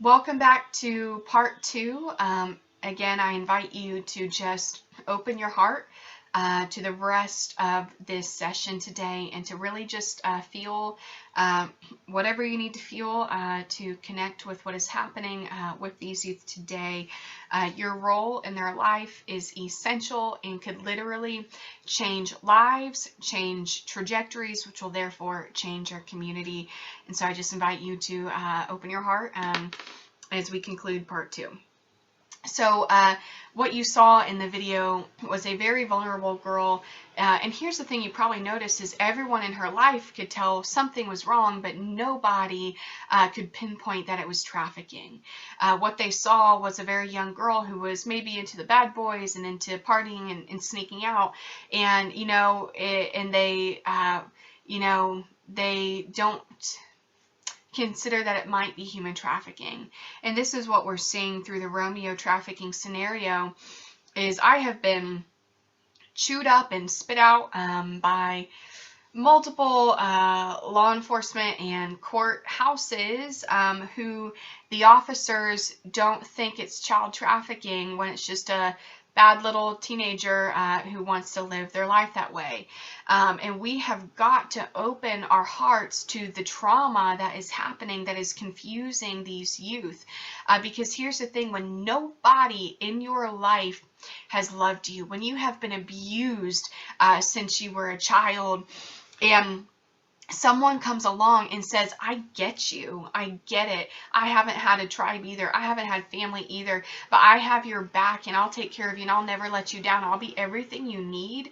Welcome back to part 2. Again, I invite you to just open your heart to the rest of this session today and to really just feel whatever you need to feel to connect with what is happening with these youth today. Your role in their life is essential and could literally change lives, change trajectories, which will therefore change our community. And so I just invite you to open your heart as we conclude part 2. So what you saw in the video was a very vulnerable girl, and here's the thing you probably noticed is everyone in her life could tell something was wrong, but nobody could pinpoint that it was trafficking. What they saw was a very young girl who was maybe into the bad boys and into partying and sneaking out, and they don't consider that it might be human trafficking. And this is what we're seeing through the Romeo trafficking scenario, is I have been chewed up and spit out by multiple law enforcement and court houses who the officers don't think it's child trafficking when it's just a bad little teenager who wants to live their life that way. And we have got to open our hearts to the trauma that is happening, that is confusing these youth. Because here's the thing, when nobody in your life has loved you, when you have been abused since you were a child, and someone comes along and says, I get you, I get it, I haven't had a tribe either, I haven't had family either, but I have your back and I'll take care of you and I'll never let you down, I'll be everything you need,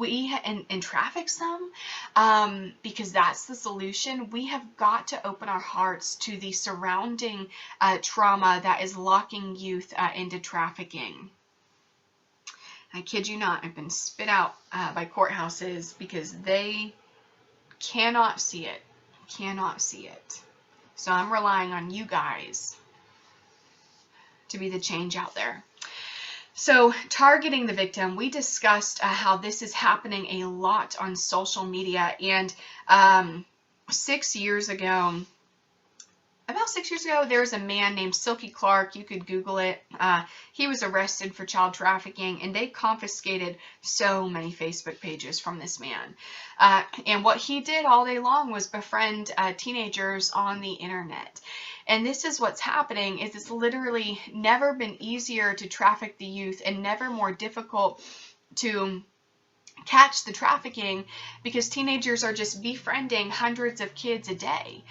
and traffics them, because that's the solution. We have got to open our hearts to the surrounding trauma that is locking youth into trafficking. I kid you not, I've been spit out by courthouses because they cannot see it. So I'm relying on you guys to be the change out there. So targeting the victim, we discussed how this is happening a lot on social media, and about 6 years ago, there was a man named Silky Clark. You could Google it. He was arrested for child trafficking, and they confiscated so many Facebook pages from this man. And what he did all day long was befriend teenagers on the internet. And this is what's happening, is it's literally never been easier to traffic the youth and never more difficult to catch the trafficking, because teenagers are just befriending hundreds of kids a day.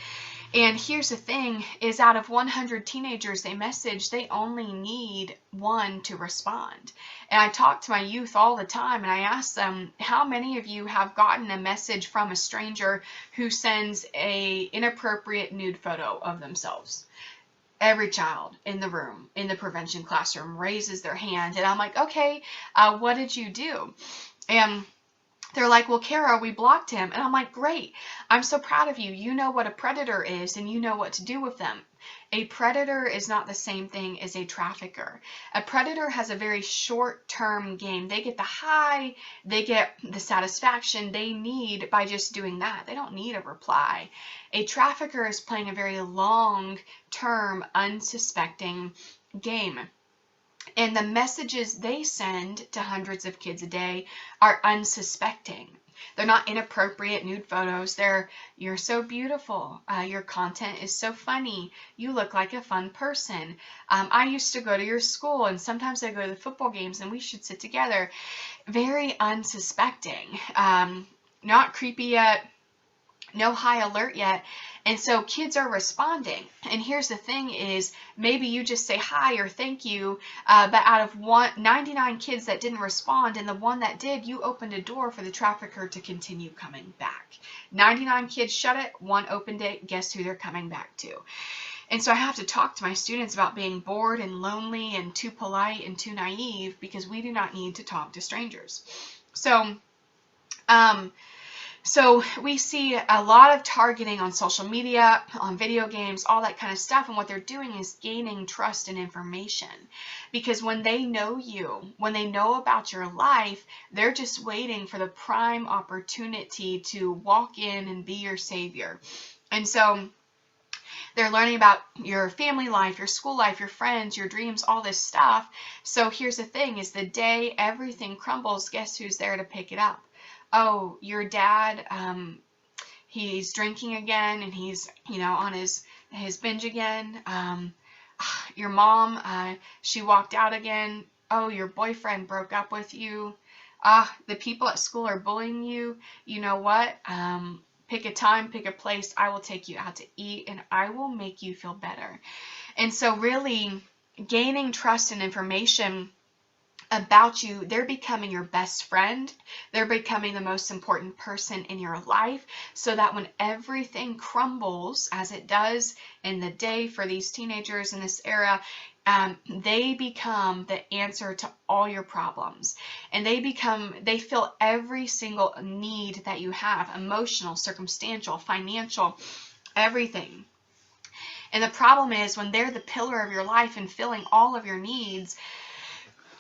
And here's the thing, is out of 100 teenagers they message, they only need one to respond. And I talk to my youth all the time, and I ask them, how many of you have gotten a message from a stranger who sends a inappropriate nude photo of themselves? Every child in the room, in the prevention classroom, raises their hand, and I'm like, okay, what did you do? And they're like, well, Kara, we blocked him. And I'm like, great. I'm so proud of you. You know what a predator is, and you know what to do with them. A predator is not the same thing as a trafficker. A predator has a very short-term game. They get the high, they get the satisfaction they need by just doing that. They don't need a reply. A trafficker is playing a very long-term, unsuspecting game. And the messages they send to hundreds of kids a day are unsuspecting. They're not inappropriate nude photos. You're so beautiful. Your content is so funny. You look like a fun person. I used to go to your school, and sometimes I go to the football games, and we should sit together. Very unsuspecting. Not creepy yet. No high alert yet. And so kids are responding. And here's the thing, is maybe you just say hi or thank you, but out of 99 kids that didn't respond, and the one that did, you opened a door for the trafficker to continue coming back. 99 kids shut it, one opened it, guess who they're coming back to? And so I have to talk to my students about being bored and lonely and too polite and too naive, because we do not need to talk to strangers. So we see a lot of targeting on social media, on video games, all that kind of stuff. And what they're doing is gaining trust and information. Because when they know you, when they know about your life, they're just waiting for the prime opportunity to walk in and be your savior. And so They're learning about your family life, your school life, your friends, your dreams, all this stuff. So here's the thing, is the day everything crumbles, guess who's there to pick it up? Oh, your dad, he's drinking again, and he's, on his binge again. Your mom, she walked out again. Oh, your boyfriend broke up with you. The people at school are bullying you. You know what? Pick a time, pick a place. I will take you out to eat, and I will make you feel better. And so really gaining trust and information about you, they're becoming your best friend. They're becoming the most important person in your life, so that when everything crumbles, as it does in the day for these teenagers in this era, they become the answer to all your problems, and they fill every single need that you have, emotional, circumstantial, financial, everything. And the problem is, when they're the pillar of your life and filling all of your needs,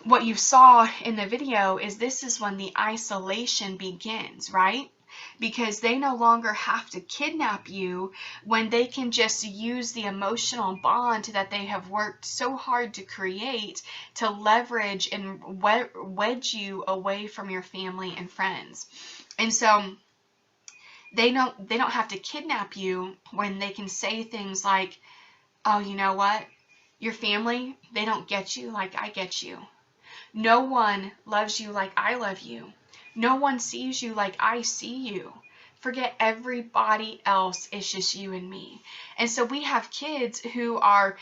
what you saw in the video is this is when the isolation begins, right? Because they no longer have to kidnap you, when they can just use the emotional bond that they have worked so hard to create to leverage and wedge you away from your family and friends. And so they don't have to kidnap you when they can say things like, oh, you know what? Your family, they don't get you like I get you. No one loves you like I love you. No one sees you like I see you. Forget everybody else. It's just you and me. And so we have kids who are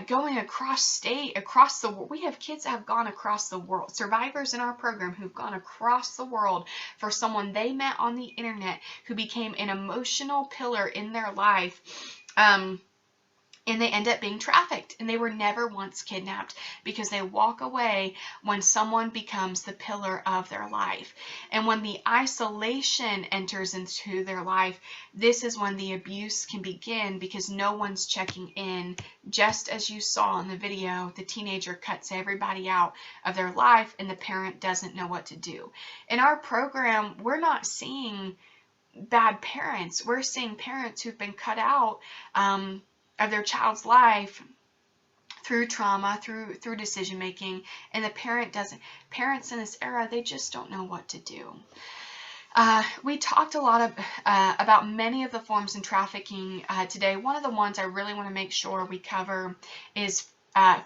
going across state, across the world. We have kids that have gone across the world. Survivors in our program who've gone across the world for someone they met on the internet who became an emotional pillar in their life. And they end up being trafficked, and they were never once kidnapped, because they walk away when someone becomes the pillar of their life. And when the isolation enters into their life, this is when the abuse can begin, because no one's checking in. Just as you saw in the video, the teenager cuts everybody out of their life, and the parent doesn't know what to do. In our program, we're not seeing bad parents. We're seeing parents who've been cut out of their child's life through trauma, through decision making, and the parent doesn't. Parents in this era, they just don't know what to do. We talked a lot about many of the forms in trafficking today. One of the ones I really want to make sure we cover is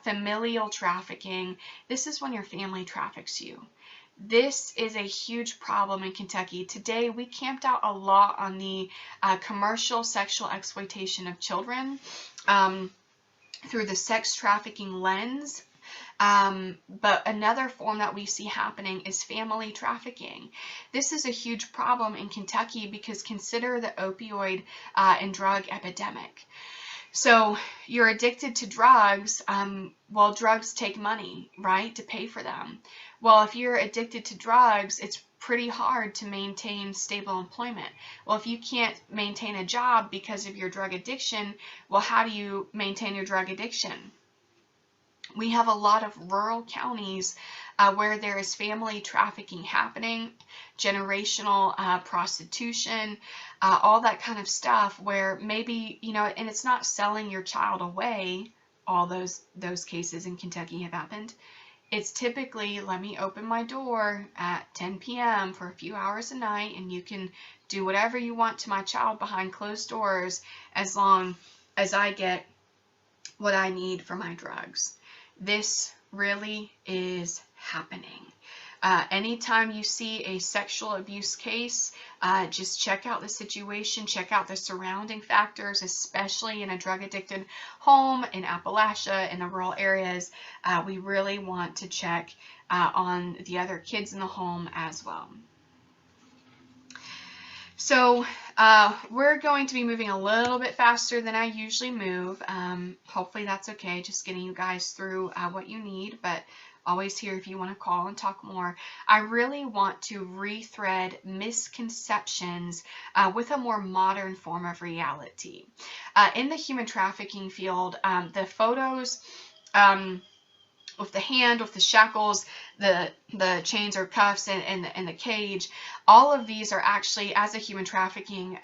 familial trafficking. This is when your family traffics you. This is a huge problem in Kentucky. Today, we camped out a lot on the commercial sexual exploitation of children through the sex trafficking lens. But another form that we see happening is family trafficking. This is a huge problem in Kentucky, because consider the opioid and drug epidemic. So you're addicted to drugs. Well, drugs take money, right, to pay for them. Well, if you're addicted to drugs, it's pretty hard to maintain stable employment. Well, if you can't maintain a job because of your drug addiction, well, how do you maintain your drug addiction? We have a lot of rural counties where there is family trafficking happening, generational prostitution, all that kind of stuff, where maybe, and it's not selling your child away. All those cases in Kentucky have happened. It's typically, let me open my door at 10 p.m. for a few hours a night, and you can do whatever you want to my child behind closed doors, as long as I get what I need for my drugs. This really is happening. Anytime you see a sexual abuse case, just check out the situation, check out the surrounding factors, especially in a drug-addicted home in Appalachia, in the rural areas. We really want to check on the other kids in the home as well. So we're going to be moving a little bit faster than I usually move. Hopefully that's okay, just getting you guys through what you need, but always here if you want to call and talk more. I really want to rethread misconceptions with a more modern form of reality. In the human trafficking field, the photos with the hand, with the shackles, the chains or cuffs and the cage. All of these are actually, as a human trafficking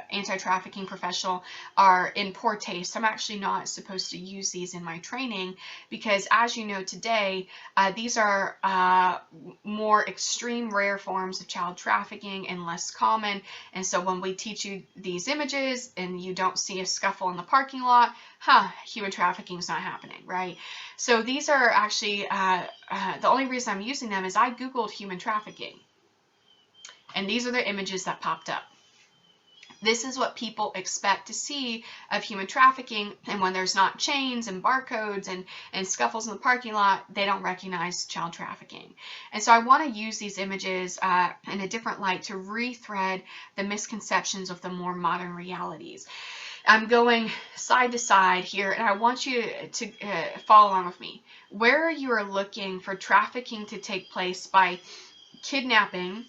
anti-trafficking professional, are in poor taste. I'm actually not supposed to use these in my training because, as you know today, these are more extreme, rare forms of child trafficking and less common. And so when we teach you these images and you don't see a scuffle in the parking lot, human trafficking is not happening, right? So these are actually, the only reason I'm using them is I Googled human trafficking. And these are the images that popped up. This is what people expect to see of human trafficking, and when there's not chains and barcodes and scuffles in the parking lot, they don't recognize child trafficking. And so I want to use these images in a different light to rethread the misconceptions of the more modern realities. I'm going side to side here, and I want you to follow along with me. Where you are looking for trafficking to take place by kidnapping,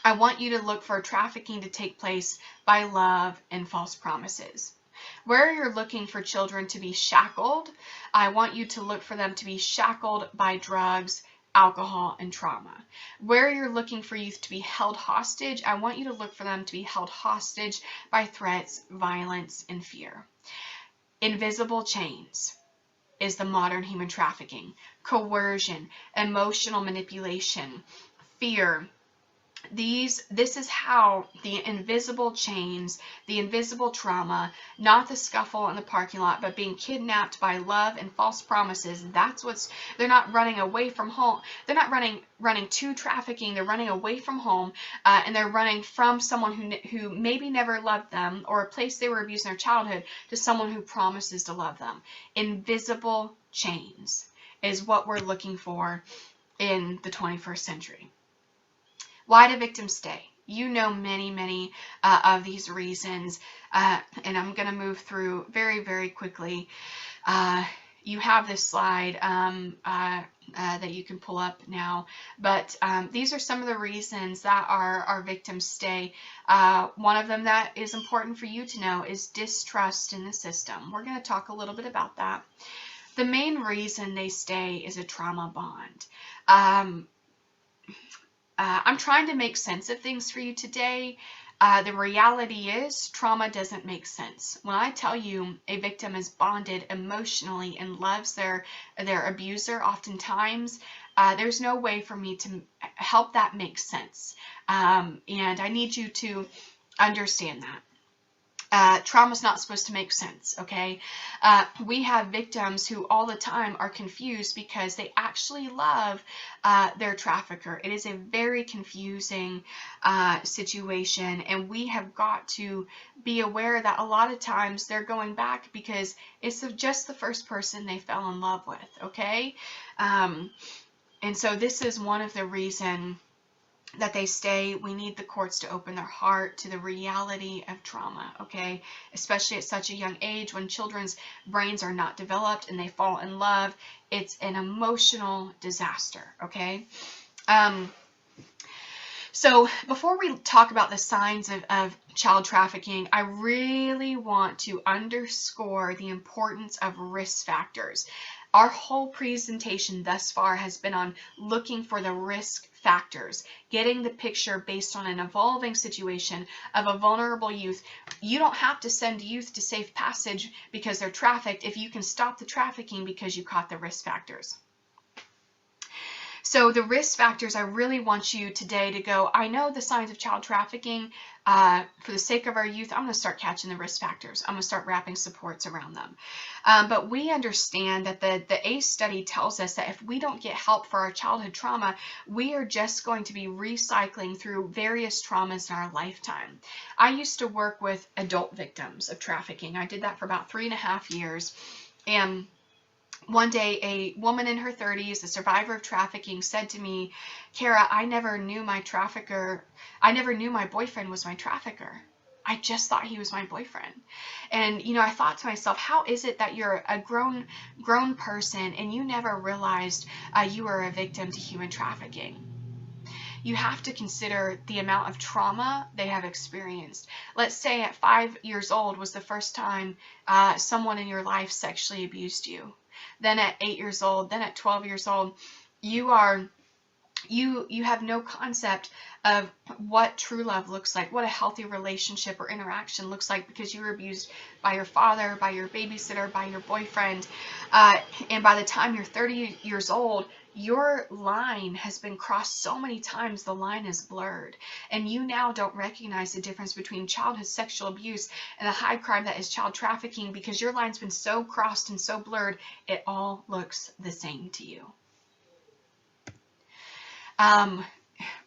I want you to look for trafficking to take place by love and false promises. Where you're looking for children to be shackled, I want you to look for them to be shackled by drugs, alcohol, and trauma. Where you're looking for youth to be held hostage, I want you to look for them to be held hostage by threats, violence, and fear. Invisible chains is the modern human trafficking. Coercion, emotional manipulation, fear. This is how the invisible chains, the invisible trauma, not the scuffle in the parking lot, but being kidnapped by love and false promises. That's what's, they're not running away from home. They're not running to trafficking. They're running away from home, and they're running from someone who maybe never loved them, or a place they were abused in their childhood, to someone who promises to love them. Invisible chains is what we're looking for in the 21st century. Why do victims stay? You know many of these reasons, and I'm going to move through very, very quickly. You have this slide that you can pull up now, but these are some of the reasons that our victims stay. One of them that is important for you to know is distrust in the system. We're going to talk a little bit about that. The main reason they stay is a trauma bond. I'm trying to make sense of things for you today. The reality is trauma doesn't make sense. When I tell you a victim is bonded emotionally and loves their abuser, oftentimes there's no way for me to help that make sense. And I need you to understand that. Trauma's not supposed to make sense, okay? We have victims who all the time are confused because they actually love their trafficker. It is a very confusing situation, and we have got to be aware that a lot of times they're going back because it's just the first person they fell in love with, okay? And so this is one of the reasons that they stay. We need the courts to open their heart to the reality of trauma, okay? Especially at such a young age when children's brains are not developed and they fall in love. It's an emotional disaster, okay? So before we talk about the signs of child trafficking, I really want to underscore the importance of risk factors. Our whole presentation thus far has been on looking for the risk factors, getting the picture based on an evolving situation of a vulnerable youth. You don't have to send youth to safe passage because they're trafficked if you can stop the trafficking because you caught the risk factors. So the risk factors, I really want you today to go, I know the signs of child trafficking. For the sake of our youth, I'm going to start catching the risk factors. I'm going to start wrapping supports around them. But we understand that the ACE study tells us that if we don't get help for our childhood trauma, we are just going to be recycling through various traumas in our lifetime. I used to work with adult victims of trafficking. I did that for about 3.5 years. And one day, a woman in her 30s, a survivor of trafficking, said to me, Kara, I never knew my boyfriend was my trafficker. I just thought he was my boyfriend. And, you know, I thought to myself, how is it that you're a grown person and you never realized you were a victim to human trafficking? You have to consider the amount of trauma they have experienced. Let's say at 5 years old was the first time someone in your life sexually abused you. Then at 8 years old, then at 12 years old, you have no concept of what true love looks like, what a healthy relationship or interaction looks like, because you were abused by your father, by your babysitter, by your boyfriend. And by the time you're 30 years old, your line has been crossed so many times, the line is blurred. And you now don't recognize the difference between childhood sexual abuse and the high crime that is child trafficking, because your line's been so crossed and so blurred, it all looks the same to you.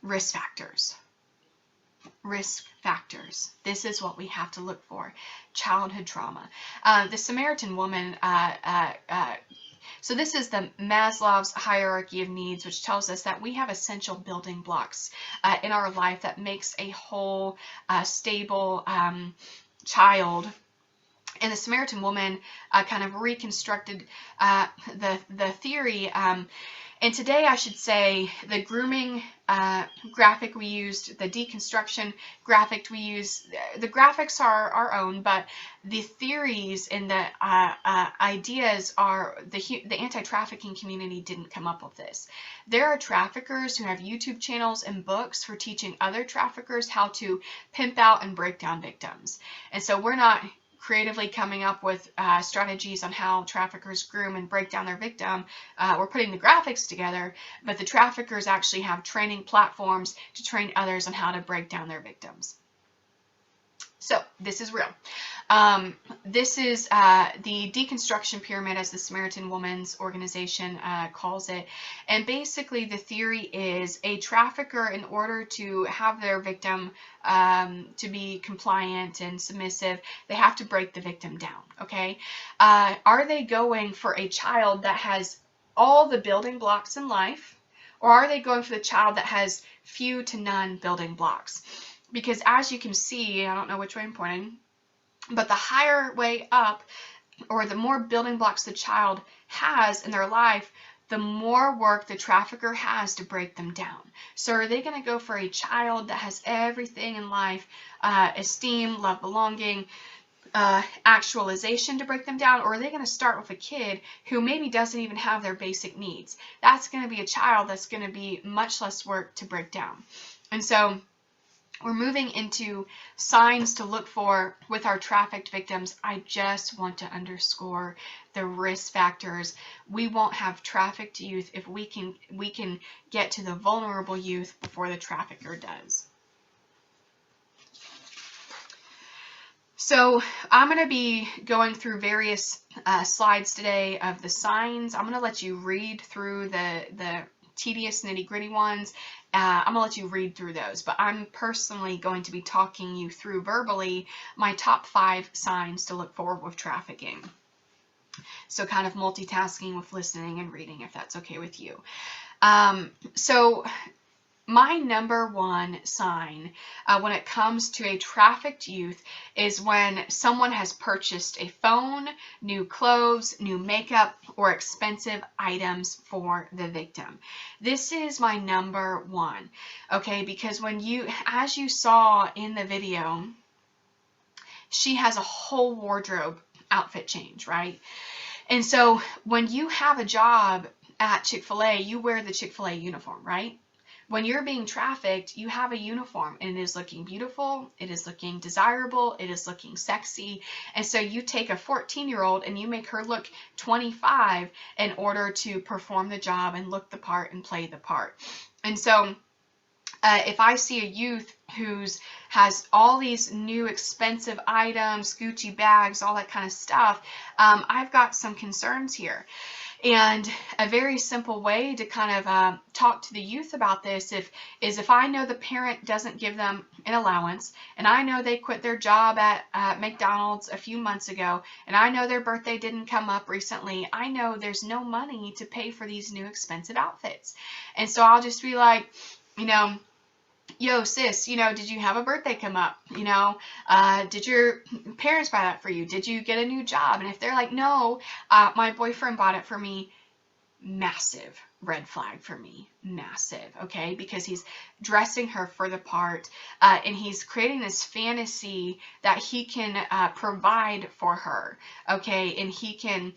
Risk factors. Risk factors. This is what we have to look for. Childhood trauma. The Samaritan woman, so this is the Maslow's hierarchy of needs, which tells us that we have essential building blocks in our life that makes a whole, stable child. And the Samaritan woman kind of reconstructed the theory. And today, I should say, the grooming graphic we used, the deconstruction graphic we used, the graphics are our own, but the theories and the ideas are, the anti-trafficking community didn't come up with this. There are traffickers who have YouTube channels and books for teaching other traffickers how to pimp out and break down victims. And so we're not creatively coming up with strategies on how traffickers groom and break down their victim. We're putting the graphics together, but the traffickers actually have training platforms to train others on how to break down their victims. So this is real. This is the deconstruction pyramid, as the Samaritan Woman's organization calls it. And basically the theory is a trafficker, in order to have their victim to be compliant and submissive, they have to break the victim down, okay? Are they going for a child that has all the building blocks in life, or are they going for the child that has few to none building blocks? Because as you can see, I don't know which way I'm pointing, but the higher way up, or the more building blocks the child has in their life, the more work the trafficker has to break them down. So are they going to go for a child that has everything in life, esteem, love, belonging, actualization, to break them down? Or are they going to start with a kid who maybe doesn't even have their basic needs? That's going to be a child that's going to be much less work to break down. And so we're moving into signs to look for with our trafficked victims. I just want to underscore the risk factors. We won't have trafficked youth if we can get to the vulnerable youth before the trafficker does. So I'm going to be going through various slides today of the signs. I'm going to let you read through the tedious, nitty-gritty ones. I'm going to let you read through those, but I'm personally going to be talking you through verbally my top 5 signs to look for with trafficking. So kind of multitasking with listening and reading, if that's okay with you. So my number 1 sign when it comes to a trafficked youth is when someone has purchased a phone, new clothes, new makeup, or expensive items for the victim. This is my number 1, okay? Because when as you saw in the video, she has a whole wardrobe outfit change, right? And so when you have a job at Chick-fil-A, you wear the Chick-fil-A uniform, right? When you're being trafficked, you have a uniform, and it is looking beautiful, it is looking desirable, it is looking sexy. And so you take a 14-year-old and you make her look 25 in order to perform the job and look the part and play the part. And so if I see a youth has all these new expensive items, Gucci bags, all that kind of stuff, I've got some concerns here. And a very simple way to kind of talk to the youth about this is if I know the parent doesn't give them an allowance, and I know they quit their job at McDonald's a few months ago, and I know their birthday didn't come up recently, I know there's no money to pay for these new expensive outfits. And so I'll just be like, yo, sis, did you have a birthday come up? Did your parents buy that for you? Did you get a new job? And if they're like, no, my boyfriend bought it for me, massive red flag for me, massive, okay? Because he's dressing her for the part, and he's creating this fantasy that he can provide for her, okay? And he can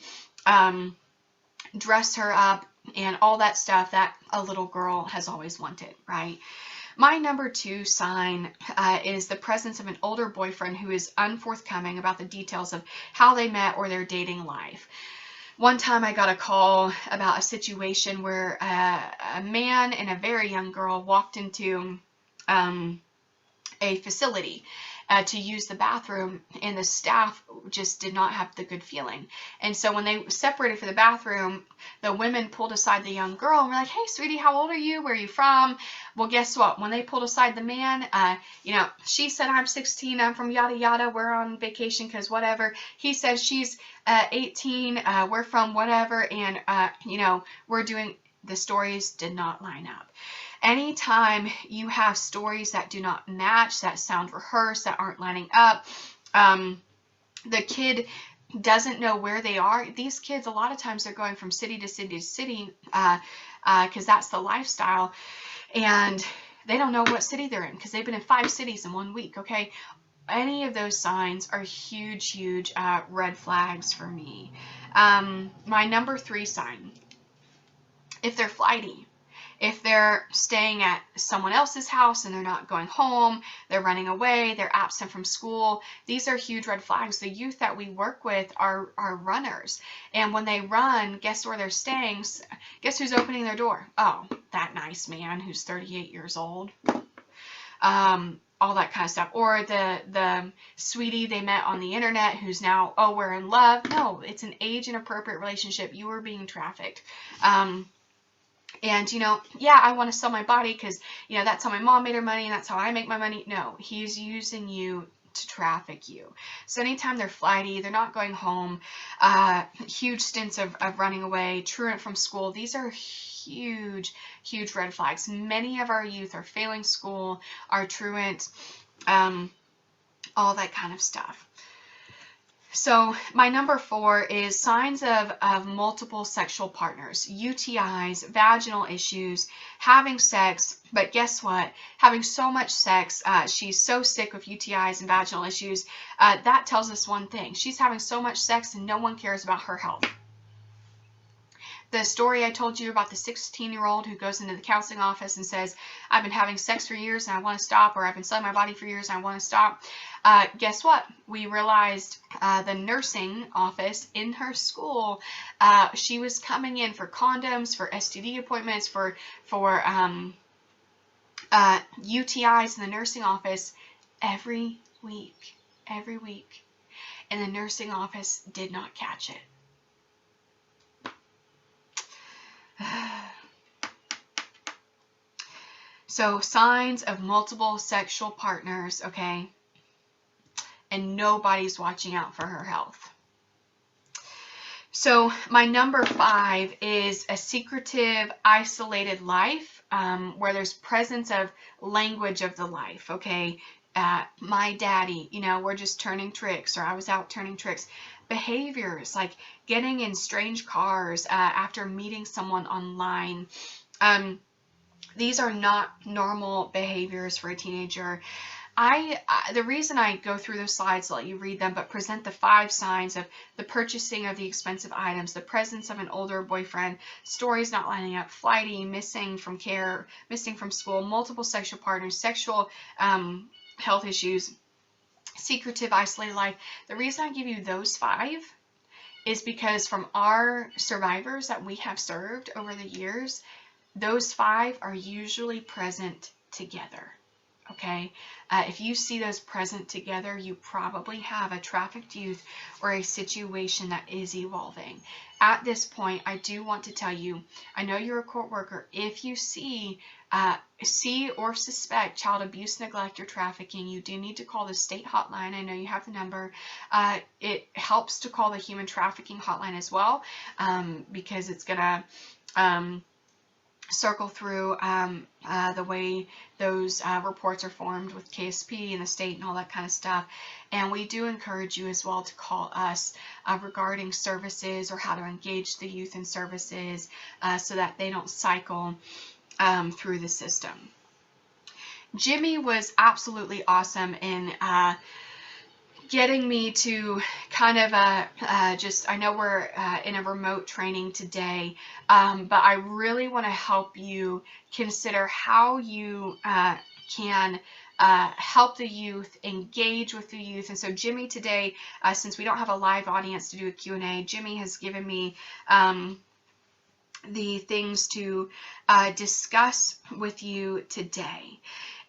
dress her up and all that stuff that a little girl has always wanted, right? My number 2 sign is the presence of an older boyfriend who is unforthcoming about the details of how they met or their dating life. One time I got a call about a situation where a man and a very young girl walked into a facility to use the bathroom, and the staff just did not have the good feeling. And so when they separated for the bathroom, the women pulled aside the young girl and were like, "Hey, sweetie, how old are you? Where are you from?" Well, guess what? When they pulled aside the man, she said, "I'm 16, I'm from yada yada, we're on vacation because whatever." He said, "She's 18, we're from whatever, and we're doing." The stories did not line up. Anytime you have stories that do not match, that sound rehearsed, that aren't lining up, the kid doesn't know where they are. These kids, a lot of times, they're going from city to city to city because that's the lifestyle, and they don't know what city they're in because they've been in 5 cities in 1 week, okay? Any of those signs are huge, huge red flags for me. My number 3 sign, if they're flighty. If they're staying at someone else's house and they're not going home, they're running away, they're absent from school, these are huge red flags. The youth that we work with are runners. And when they run, guess where they're staying? Guess who's opening their door? Oh, that nice man who's 38 years old. All that kind of stuff. Or the sweetie they met on the internet who's now, oh, we're in love. No, it's an age-inappropriate relationship. You are being trafficked. And, I want to sell my body because, that's how my mom made her money and that's how I make my money. No, he's using you to traffic you. So anytime they're flighty, they're not going home, huge stints of running away, truant from school, these are huge, huge red flags. Many of our youth are failing school, are truant, all that kind of stuff. So my number 4 is signs of multiple sexual partners, UTIs, vaginal issues, having sex, but guess what? Having so much sex, she's so sick with UTIs and vaginal issues, that tells us one thing. She's having so much sex and no one cares about her health. The story I told you about the 16-year-old who goes into the counseling office and says, "I've been having sex for years and I want to stop," or "I've been selling my body for years and I want to stop." Guess what? We realized the nursing office in her school, she was coming in for condoms, for STD appointments, for UTIs in the nursing office every week. And the nursing office did not catch it. So signs of multiple sexual partners, okay? And nobody's watching out for her health. So my number 5 is a secretive, isolated life, where there's presence of language of the life, okay? My daddy, we're just turning tricks, or I was out turning tricks. Behaviors like getting in strange cars after meeting someone online. These are not normal behaviors for a teenager. The reason I go through those slides, let you read them, but present the 5 signs of the purchasing of the expensive items, the presence of an older boyfriend, stories not lining up, flighty, missing from care, missing from school, multiple sexual partners, sexual health issues, secretive, isolated life. The reason I give you those 5 is because from our survivors that we have served over the years, those 5 are usually present together. Okay, if you see those present together, you probably have a trafficked youth or a situation that is evolving. At this point, I do want to tell you, I know you're a court worker. If you see or suspect child abuse, neglect, or trafficking, you do need to call the state hotline. I know you have the number. It helps to call the human trafficking hotline as well, because it's going to circle through the way those reports are formed with KSP and the state and all that kind of stuff. And we do encourage you as well to call us regarding services or how to engage the youth in services so that they don't cycle through the system. Jimmy was absolutely awesome in getting me to kind of just, I know we're in a remote training today, but I really want to help you consider how you can help the youth, engage with the youth. And so Jimmy today, since we don't have a live audience to do a Q&A, Jimmy has given me the things to discuss with you today.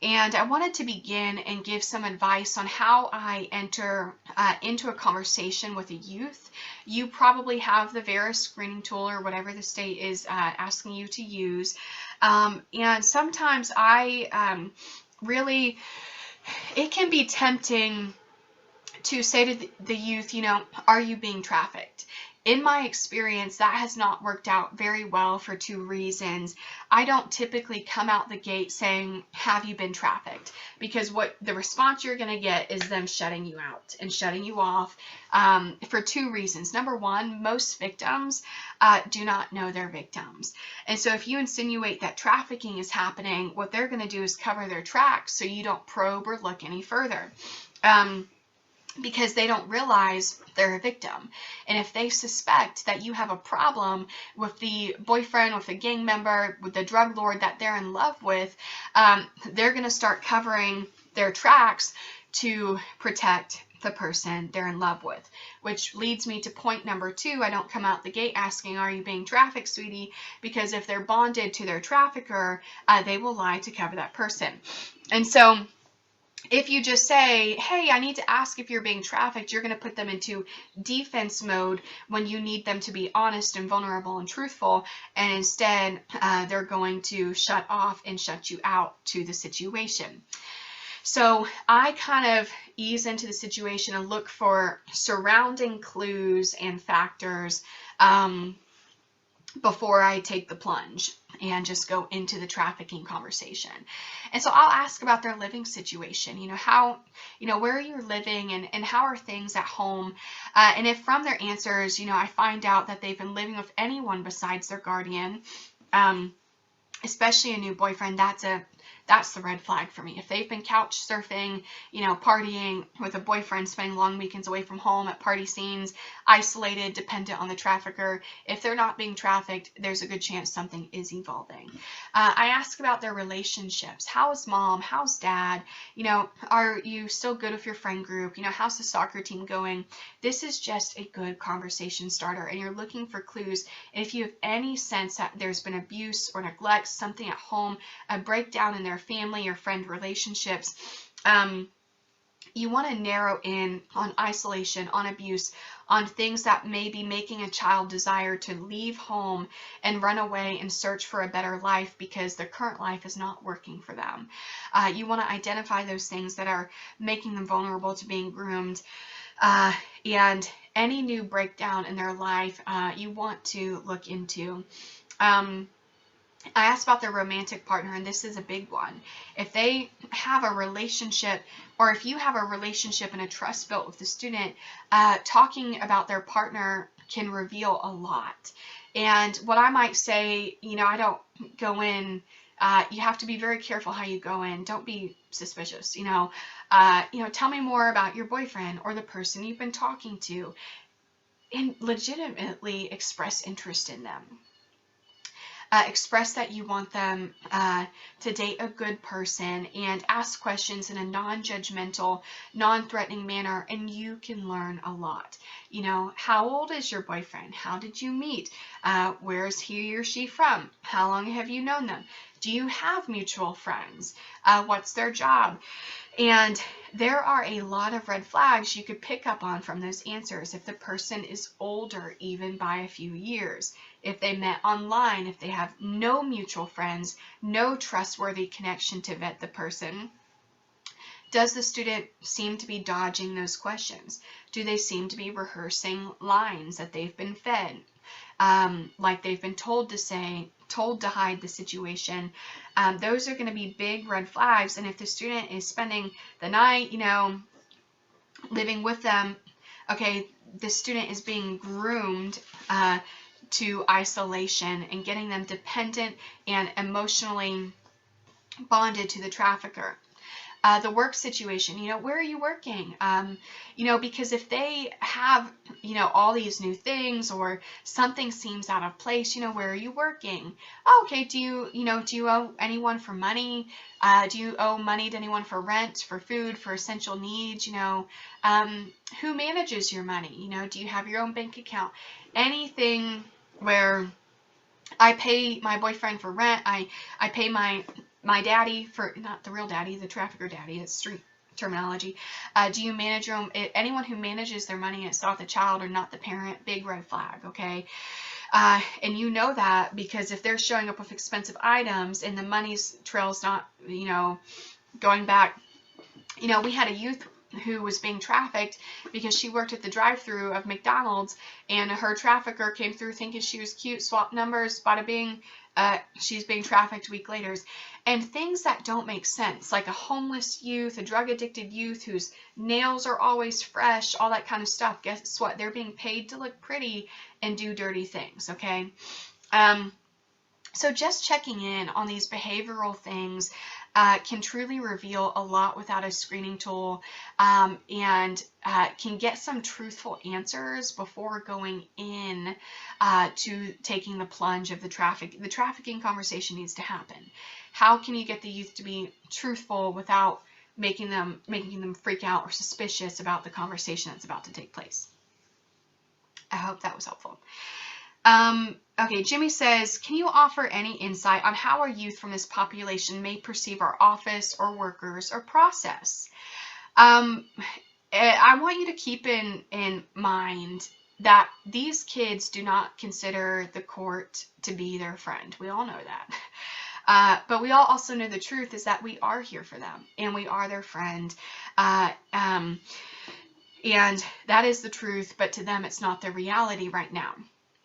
And I wanted to begin and give some advice on how I enter into a conversation with a youth. You probably have the VERA screening tool or whatever the state is asking you to use. And sometimes I really, it can be tempting to say to the youth, you know, are you being trafficked? In my experience, that has not worked out very well for two reasons. I don't typically come out the gate saying, have you been trafficked? Because what the response you're going to get is them shutting you out and shutting you off for two reasons. Number one, most victims do not know they're victims. And so if you insinuate that trafficking is happening, what they're going to do is cover their tracks so you don't probe or look any further. Because they don't realize they're a victim. And if they suspect that you have a problem with the boyfriend, with the gang member, with the drug lord that they're in love with, they're going to start covering their tracks to protect the person they're in love with. Which leads me to point number two. I don't come out the gate asking, are you being trafficked, sweetie? Because if they're bonded to their trafficker, they will lie to cover that person. And so if you just say, hey, I need to ask if you're being trafficked, you're going to put them into defense mode when you need them to be honest and vulnerable and truthful. And instead, they're going to shut off and shut you out to the situation. So I kind of ease into the situation and look for surrounding clues and factors before I take the plunge and just go into the trafficking conversation. And so I'll ask about their living situation, where are you living and how are things at home? And if from their answers, I find out that they've been living with anyone besides their guardian, especially a new boyfriend, that's the red flag for me. If they've been couch surfing, partying with a boyfriend, spending long weekends away from home at party scenes, isolated, dependent on the trafficker, if they're not being trafficked, there's a good chance something is evolving. I ask about their relationships. How's mom? How's dad? Are you still good with your friend group? How's the soccer team going? This is just a good conversation starter, and you're looking for clues. And if you have any sense that there's been abuse or neglect, something at home, a breakdown in their family or friend relationships, you want to narrow in on isolation, on abuse, on things that may be making a child desire to leave home and run away and search for a better life because their current life is not working for them. You want to identify those things that are making them vulnerable to being groomed, and any new breakdown in their life you want to look into. I asked about their romantic partner, and this is a big one. If they have a relationship, or if you have a relationship and a trust built with the student, talking about their partner can reveal a lot. And what I might say, I don't go in, you have to be very careful how you go in. Don't be suspicious, tell me more about your boyfriend or the person you've been talking to, and legitimately express interest in them. Express that you want them to date a good person, and ask questions in a non-judgmental, non-threatening manner, and you can learn a lot. How old is your boyfriend? How did you meet? Where is he or she from? How long have you known them? Do you have mutual friends? What's their job? And there are a lot of red flags you could pick up on from those answers. If the person is older, even by a few years, if they met online, if they have no mutual friends, no trustworthy connection to vet the person. Does the student seem to be dodging those questions? Do they seem to be rehearsing lines that they've been fed, like they've been told to say, told to hide the situation? Those are going to be big red flags. And if the student is spending the night, living with them, okay, the student is being groomed to isolation and getting them dependent and emotionally bonded to the trafficker. The work situation, you know, where are you working? You know, because if they have, you know, all these new things, or something seems out of place, you know, where are you working? Oh, okay. Do you owe anyone for money? Do you owe money to anyone for rent, for food, for essential needs? You know, who manages your money? You know, do you have your own bank account? Anything where I pay my boyfriend for rent. I pay my daddy for, not the real daddy, the trafficker daddy. It's street terminology. Do you manage your own? Anyone who manages their money and it's not the child or not the parent, big red flag. Okay. And you know that because if they're showing up with expensive items and the money trail's not, you know, going back. You know, we had a youth who was being trafficked because she worked at the drive-thru of McDonald's, and her trafficker came through thinking she was cute, swapped numbers, bada bing, she's being trafficked a week later. And things that don't make sense, like a homeless youth, a drug-addicted youth whose nails are always fresh, all that kind of stuff. Guess what? They're being paid to look pretty and do dirty things, okay? So just checking in on these behavioral things can truly reveal a lot without a screening tool, and can get some truthful answers before going in to taking the plunge of the trafficking conversation needs to happen. How can you get the youth to be truthful without making them freak out or suspicious about the conversation that's about to take place? I hope that was helpful. Okay, Jimmy says, can you offer any insight on how our youth from this population may perceive our office or workers or process? I want you to keep in mind that these kids do not consider the court to be their friend. We all know that. But we all also know the truth is that we are here for them and we are their friend. And that is the truth, but to them it's not the reality right now.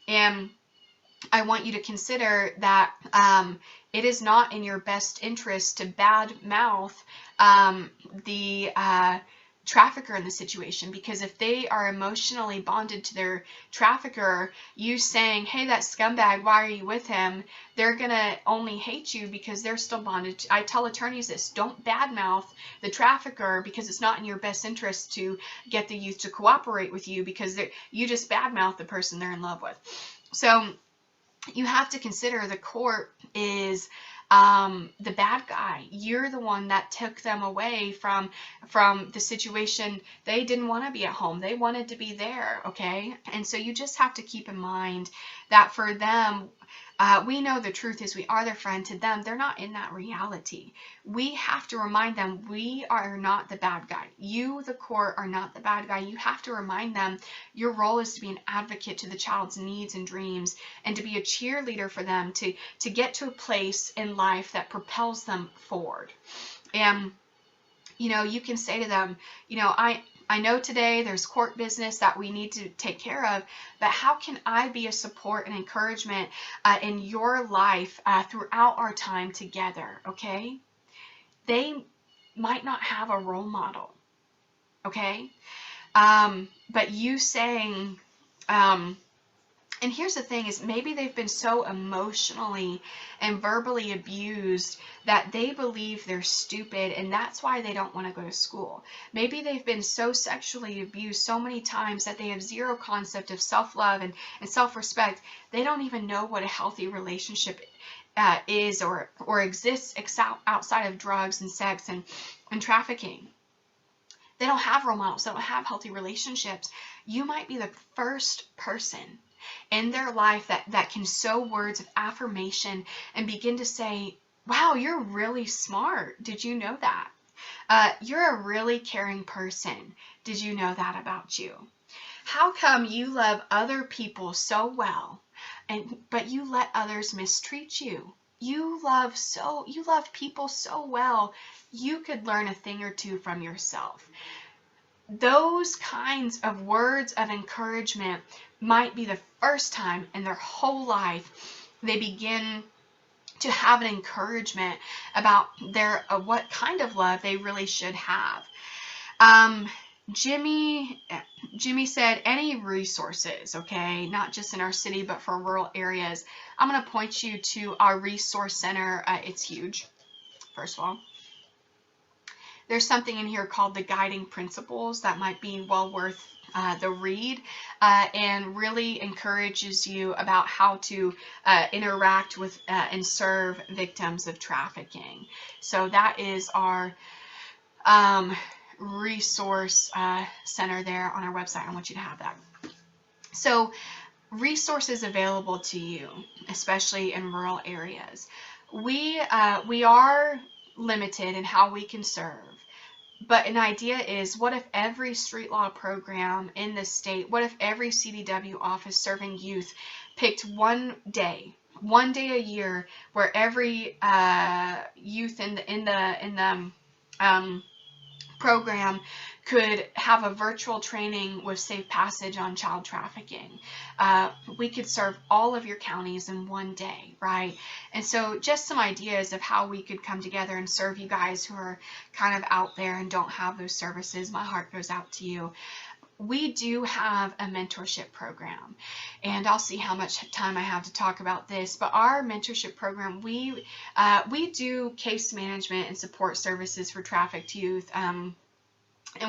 And I want you to consider that it is not in your best interest to badmouth the trafficker in the situation, because if they are emotionally bonded to their trafficker, you saying, hey, that scumbag, why are you with him? They're going to only hate you because they're still bonded. I tell attorneys this, don't badmouth the trafficker because it's not in your best interest to get the youth to cooperate with you, because you just badmouth the person they're in love with. So you have to consider the court is the bad guy. You're the one that took them away from the situation. They didn't want to be at home. They wanted to be there, okay? And so you just have to keep in mind that for them, we know the truth is we are their friend. To them, they're not in that reality. We have to remind them we are not the bad guy. You, the court, are not the bad guy. You have to remind them your role is to be an advocate to the child's needs and dreams, and to be a cheerleader for them to get to a place in life that propels them forward. And, you know, you can say to them, you know, I know today there's court business that we need to take care of, but how can I be a support and encouragement in your life throughout our time together, okay? They might not have a role model, okay? But you saying, and here's the thing is maybe they've been so emotionally and verbally abused that they believe they're stupid, and that's why they don't want to go to school. Maybe they've been so sexually abused so many times that they have zero concept of self-love and self-respect. They don't even know what a healthy relationship is or exists outside of drugs and sex and trafficking. They don't have role models. They don't have healthy relationships. You might be the first person in their life that can sow words of affirmation and begin to say, wow, you're really smart. Did you know that? You're a really caring person. Did you know that about you? How come you love other people so well, but you let others mistreat you? You love people so well, you could learn a thing or two from yourself. Those kinds of words of encouragement might be the first time in their whole life they begin to have an encouragement about what kind of love they really should have. Jimmy said any resources, okay, not just in our city but for rural areas. I'm going to point you to our resource center. It's huge, first of all. There's something in here called the guiding principles that might be well worth the read, and really encourages you about how to interact with and serve victims of trafficking. So that is our resource center there on our website. I want you to have that. So resources available to you, especially in rural areas. We are limited in how we can serve. But an idea is, what if every street law program in the state, what if every CDW office serving youth picked one day a year where every youth in the program could have a virtual training with Safe Passage on child trafficking. We could serve all of your counties in one day, right? And so just some ideas of how we could come together and serve you guys who are kind of out there and don't have those services. My heart goes out to you. We do have a mentorship program, and I'll see how much time I have to talk about this, but our mentorship program, we do case management and support services for trafficked youth, and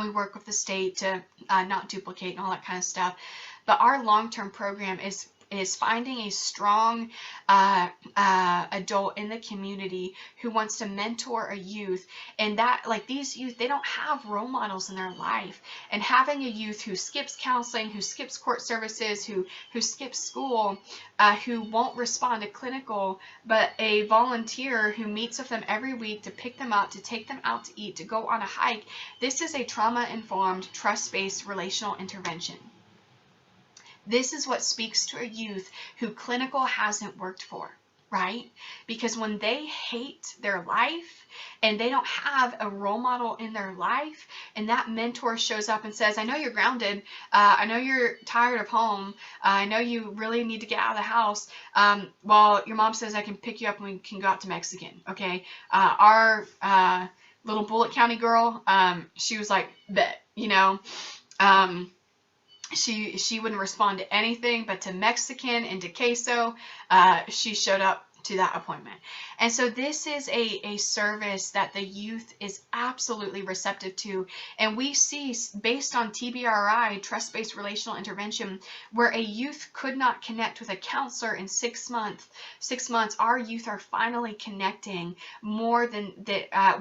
we work with the state to not duplicate and all that kind of stuff. But our long-term program is finding a strong adult in the community who wants to mentor a youth, and that, like, these youth, they don't have role models in their life, and having a youth who skips counseling, who skips court services, who skips school, who won't respond to clinical, but a volunteer who meets with them every week to pick them up, to take them out to eat, to go on a hike. This is a trauma-informed, trust-based relational intervention. This is what speaks to a youth who clinical hasn't worked for, right? Because when they hate their life and they don't have a role model in their life, and that mentor shows up and says, I know you're grounded, I know you're tired of home, I know you really need to get out of the house, well, your mom says I can pick you up and we can go out to Mexican, okay? Our little Bullitt County girl, she was like, bet, you know, she wouldn't respond to anything but to Mexican and to queso. She showed up to that appointment. And so this is a service that the youth is absolutely receptive to. And we see, based on TBRI, trust-based relational intervention, where a youth could not connect with a counselor in 6 months, our youth are finally connecting more than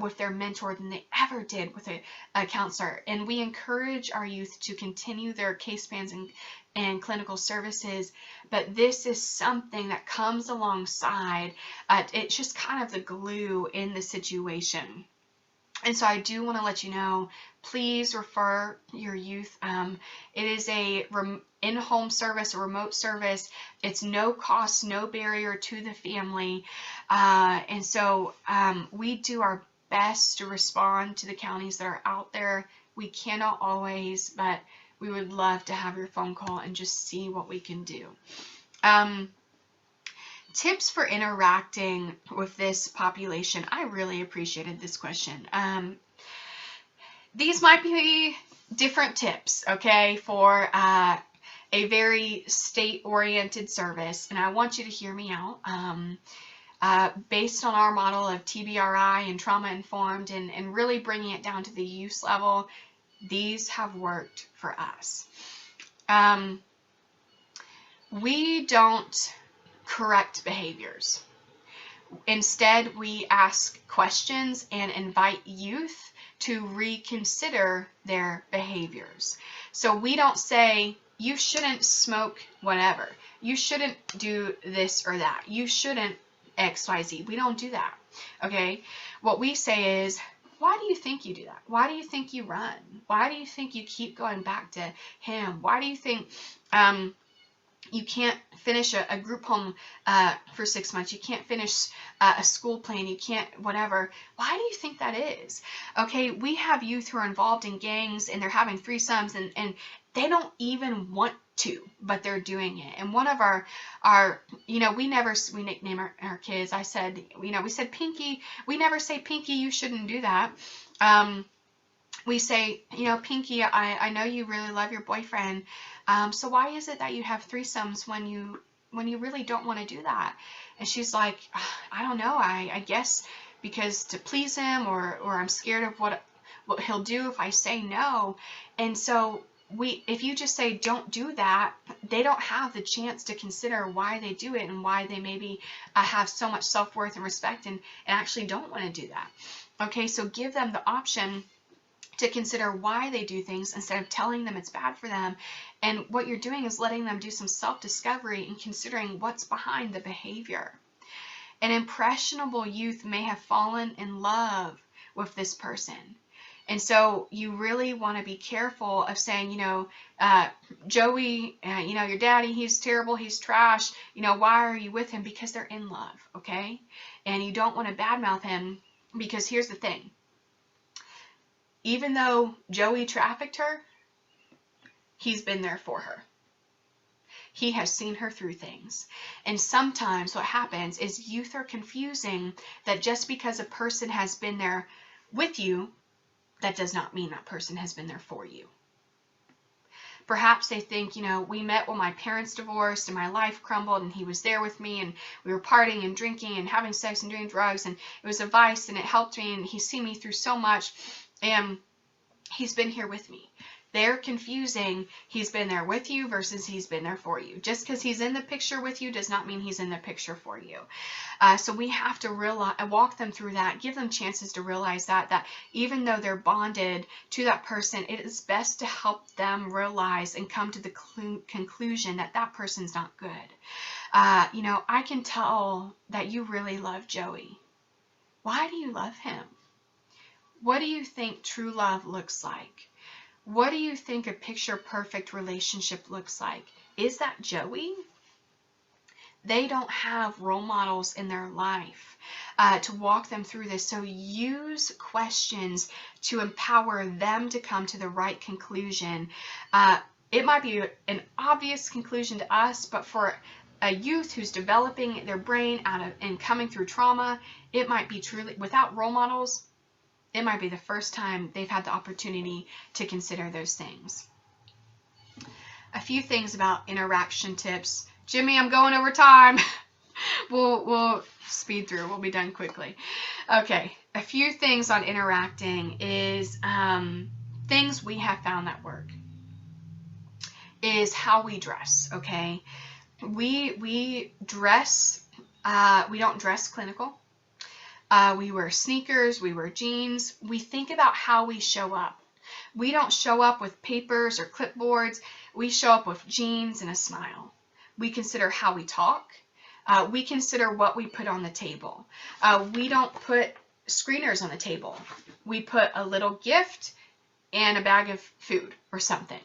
with their mentor than they ever did with a counselor. And we encourage our youth to continue their case plans and clinical services, but this is something that comes alongside. It's just kind of the glue in the situation. And so I do want to let you know, please refer your youth. It is a in-home service, a remote service. It's no cost, no barrier to the family. And so we do our best to respond to the counties that are out there. We cannot always, but we would love to have your phone call and just see what we can do. Tips for interacting with this population. I really appreciated this question. These might be different tips, okay, for a very state-oriented service, and I want you to hear me out. Based on our model of TBRI and trauma-informed and really bringing it down to the use level, these have worked for us. We don't correct behaviors. Instead, we ask questions and invite youth to reconsider their behaviors. So we don't say, you shouldn't smoke whatever. You shouldn't do this or that. You shouldn't XYZ. We don't do that. Okay? What we say is, why do you think you do that? Why do you think you run? Why do you think you keep going back to him? Why do you think you can't finish a group home for 6 months? You can't finish a school plan. You can't whatever. Why do you think that is? Okay, we have youth who are involved in gangs and they're having threesomes and they don't even want to, but they're doing it. And one of our you know, we nickname our kids. I said, you know, we said Pinky. We never say, Pinky, you shouldn't do that. We say, you know, Pinky, I know you really love your boyfriend. So why is it that you have threesomes when you really don't want to do that? And she's like, I don't know. I guess because to please him, or I'm scared of what he'll do if I say no. And so if you just say don't do that, they don't have the chance to consider why they do it and why they maybe have so much self-worth and respect and actually don't want to do that. Okay, so give them the option to consider why they do things instead of telling them it's bad for them. And what you're doing is letting them do some self-discovery and considering what's behind the behavior. An impressionable youth may have fallen in love with this person. And so you really want to be careful of saying, Joey, your daddy, he's terrible, he's trash. Why are you with him? Because they're in love, okay? And you don't want to badmouth him, because here's the thing. Even though Joey trafficked her, he's been there for her. He has seen her through things. And sometimes what happens is youth are confusing that just because a person has been there with you, that does not mean that person has been there for you. Perhaps they think, we met when my parents divorced and my life crumbled and he was there with me and we were partying and drinking and having sex and doing drugs and it was a vice and it helped me and he's seen me through so much and he's been here with me. They're confusing he's been there with you versus he's been there for you. Just because he's in the picture with you does not mean he's in the picture for you. So we have to walk them through that, give them chances to realize that even though they're bonded to that person, it is best to help them realize and come to the conclusion that that person's not good. I can tell that you really love Joey. Why do you love him? What do you think true love looks like? What do you think a picture-perfect relationship looks like? Is that Joey? They don't have role models in their life to walk them through this. So use questions to empower them to come to the right conclusion. It might be an obvious conclusion to us, but for a youth who's developing their brain and coming through trauma, it might be truly, without role models, it might be the first time they've had the opportunity to consider those things. A few things about interaction tips. Jimmy, I'm going over time. We'll speed through. We'll be done quickly. Okay, a few things on interacting is things we have found that work. Is how we dress, okay? We dress, we don't dress clinical. We wear sneakers, we wear jeans. We think about how we show up. We don't show up with papers or clipboards. We show up with jeans and a smile. We consider how we talk. We consider what we put on the table. We don't put screeners on the table. We put a little gift and a bag of food or something.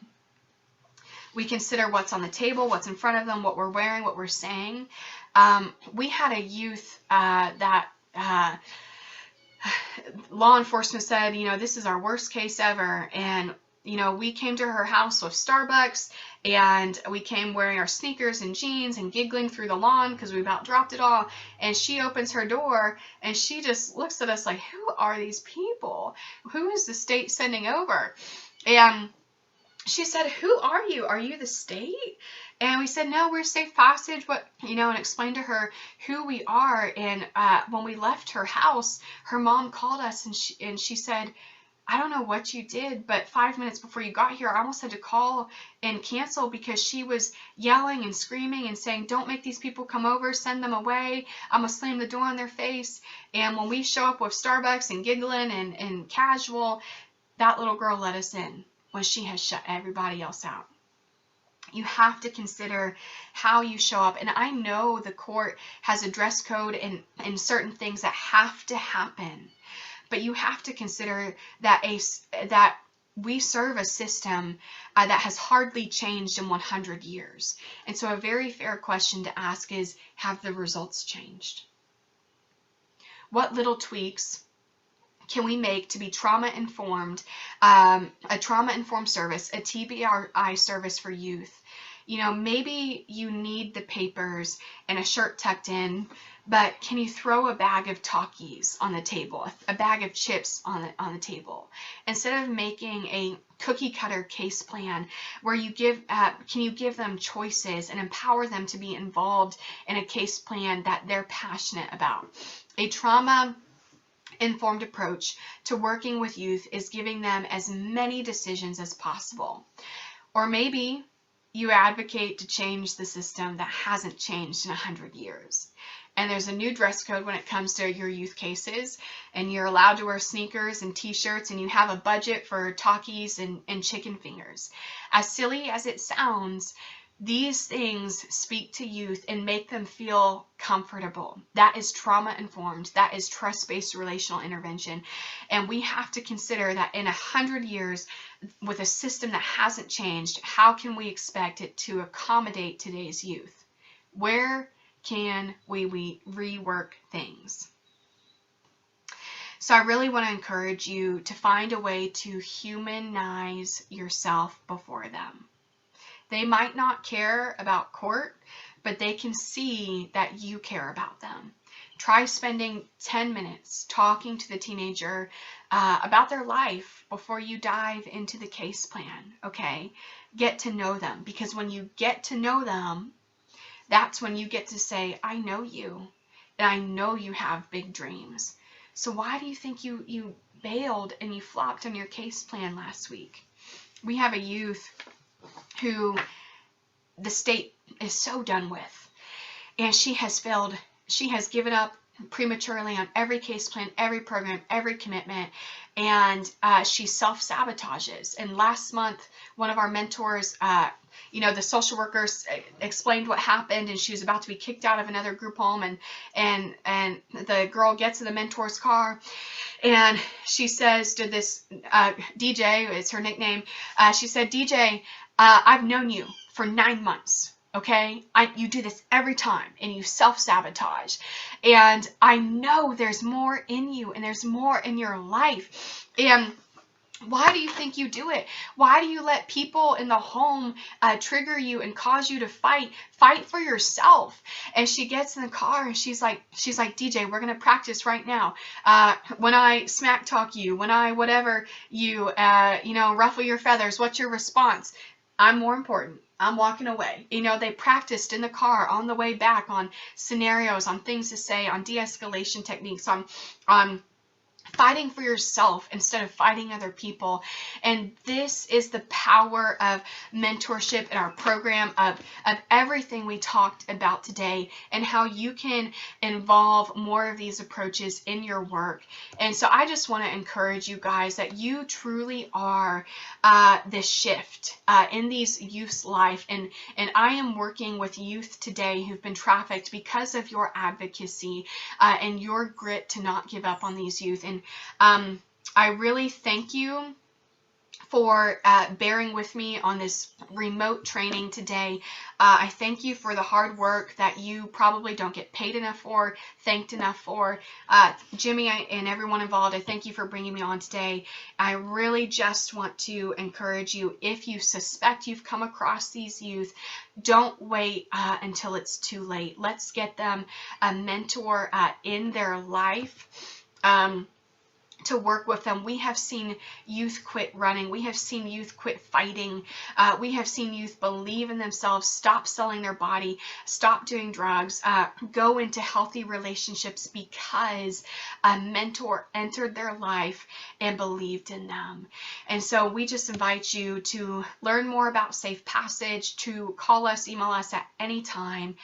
We consider what's on the table, what's in front of them, what we're wearing, what we're saying. We had a youth that law enforcement said, this is our worst case ever. And, we came to her house with Starbucks and we came wearing our sneakers and jeans and giggling through the lawn because we about dropped it all. And she opens her door and she just looks at us like, who are these people? Who is the state sending over? And she said, who are you? Are you the state? And we said, no, we're safe passage, and explained to her who we are. And when we left her house, her mom called us and she said, I don't know what you did, but 5 minutes before you got here, I almost had to call and cancel because she was yelling and screaming and saying, don't make these people come over, send them away. I'm going to slam the door on their face. And when we show up with Starbucks and giggling and casual, that little girl let us in when she has shut everybody else out. You have to consider how you show up. And I know the court has a dress code and certain things that have to happen. But you have to consider that that we serve a system that has hardly changed in 100 years. And so a very fair question to ask is, have the results changed? What little tweaks can we make to be trauma-informed, a trauma-informed service, a TBRI service for youth? Maybe you need the papers and a shirt tucked in, but can you throw a bag of Takis on the table, a bag of chips on the table? Instead of making a cookie cutter case plan where you can you give them choices and empower them to be involved in a case plan that they're passionate about? A trauma informed approach to working with youth is giving them as many decisions as possible. Or maybe you advocate to change the system that hasn't changed in 100 years. And there's a new dress code when it comes to your youth cases, and you're allowed to wear sneakers and t-shirts, and you have a budget for Takis and chicken fingers. As silly as it sounds, these things speak to youth and make them feel comfortable. That is trauma-informed. That is trust-based relational intervention. And we have to consider that in 100 years, with a system that hasn't changed, how can we expect it to accommodate today's youth? Where can we rework things? So I really want to encourage you to find a way to humanize yourself before them. They might not care about court, but they can see that you care about them. Try spending 10 minutes talking to the teenager about their life before you dive into the case plan, okay? Get to know them, because when you get to know them, that's when you get to say, I know you, and I know you have big dreams. So why do you think you bailed and you flopped on your case plan last week? We have a youth who the state is so done with, and she has failed. She has given up prematurely on every case plan, every program, every commitment, and she self-sabotages. And last month, one of our mentors, the social workers explained what happened, and she was about to be kicked out of another group home, and the girl gets in the mentor's car, and she says to this DJ, it's her nickname, she said, DJ, I've known you for 9 months. Okay, you do this every time, and you self-sabotage, and I know there's more in you, and there's more in your life. And why do you think you do it? Why do you let people in the home trigger you and cause you to fight? Fight for yourself. And she gets in the car, and she's like, DJ, we're gonna practice right now. When I smack talk you, when I whatever you, ruffle your feathers, what's your response? I'm more important. I'm walking away. They practiced in the car on the way back on scenarios, on things to say, on de-escalation techniques, on fighting for yourself instead of fighting other people. And this is the power of mentorship in our program, of everything we talked about today, and how you can involve more of these approaches in your work. And so I just want to encourage you guys that you truly are the shift in these youth's life. And I am working with youth today who've been trafficked because of your advocacy and your grit to not give up on these youth. And I really thank you for bearing with me on this remote training today. I thank you for the hard work that you probably don't get paid enough for, thanked enough for. Jimmy and everyone involved, I thank you for bringing me on today. I really just want to encourage you, if you suspect you've come across these youth, don't wait until it's too late. Let's get them a mentor in their life. To work with them. We have seen youth quit running. We have seen youth quit fighting. We have seen youth believe in themselves, stop selling their body, stop doing drugs, go into healthy relationships because a mentor entered their life and believed in them. And so we just invite you to learn more about Safe Passage, to call us, email us at any time,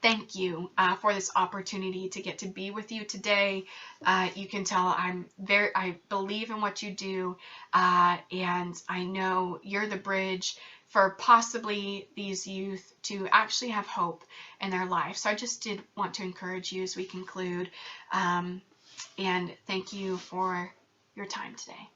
thank you for this opportunity to get to be with you today. You can tell I believe in what you do, and I know you're the bridge for possibly these youth to actually have hope in their life. So I just did want to encourage you as we conclude, and thank you for your time today.